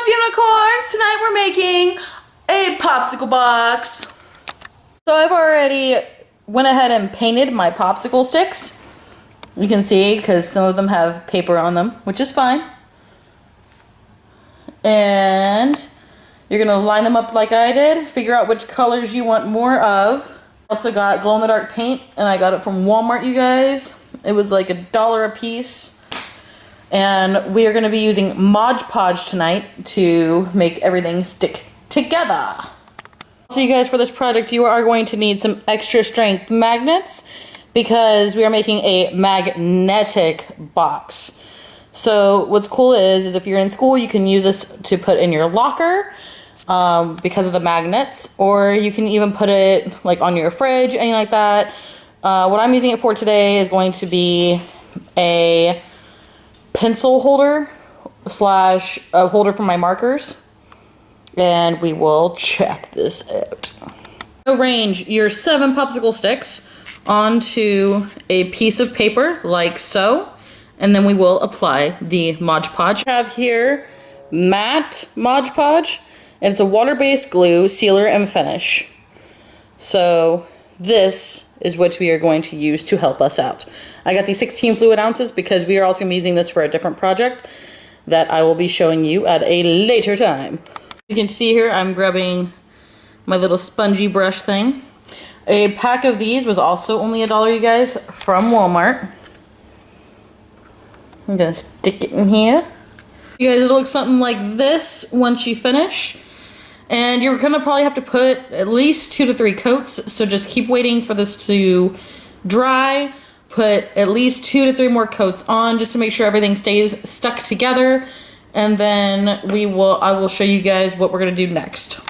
up, unicorns? Tonight we're making a popsicle box. So I've already went ahead and painted my popsicle sticks. You can see because some of them have paper on them, which is fine. And you're gonna line them up like I did, figure out which colors you want more of. Also got glow-in-the-dark paint, and I got it from Walmart, you guys. It was like $1 a piece. And we are going to be using Mod Podge tonight to make everything stick together. So you guys, for this project, you are going to need some extra strength magnets because we are making a magnetic box. So what's cool is if you're in school, you can use this to put in your locker because of the magnets, or you can even put it like on your fridge, anything like that. What I'm using it for today is going to be a pencil holder slash a holder for my markers, and we will check this out. Arrange your 7 popsicle sticks onto a piece of paper like so, and then we will apply the Mod Podge. I have here matte Mod Podge, and it's a water-based glue, sealer, and finish. So this is what we are going to use to help us out. I got these 16 fluid ounces because we are also going to be using this for a different project that I will be showing you at a later time. You can see here I'm grabbing my little spongy brush thing. A pack of these was also only $1, you guys, from Walmart. I'm gonna stick it in here. You guys, it'll look something like this once you finish. And you're gonna probably have to put at least 2 to 3 coats, so just keep waiting for this to dry. Put at least 2 to 3 more coats on just to make sure everything stays stuck together. And then I will show you guys what we're gonna do next.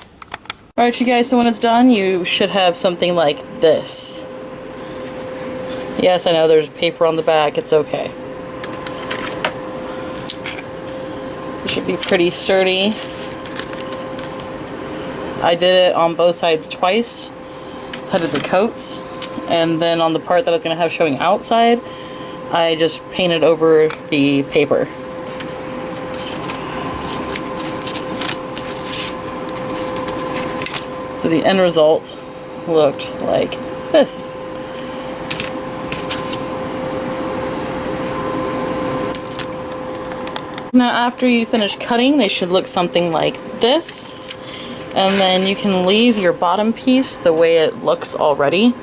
Alright, you guys, so when it's done, you should have something like this. Yes, I know there's paper on the back, it's okay. It should be pretty sturdy. I did it on both sides twice, so I did the coats, and then on the part that I was going to have showing outside, I just painted over the paper. So the end result looked like this. Now after you finish cutting, they should look something like this. And then you can leave your bottom piece the way it looks already.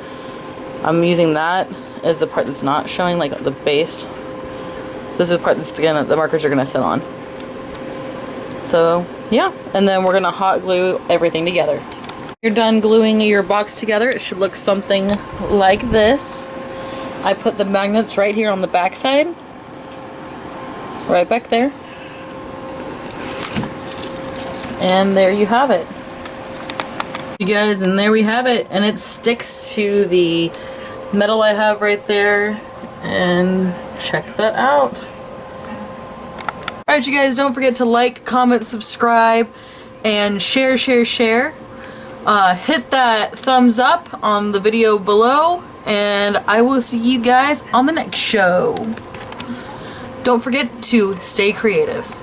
I'm using that as the part that's not showing, like the base. This is the part that's the markers are gonna sit on. So yeah, and then we're gonna hot glue everything together. You're done gluing your box together, it should look something like this. I put the magnets right here on the back side. Right back there. And there you have it. You guys, and there we have it, and it sticks to the metal I have right there, and check that out. Alright, you guys, don't forget to like, comment, subscribe, and share. Hit that thumbs up on the video below, and I will see you guys on the next show. Don't forget to stay creative.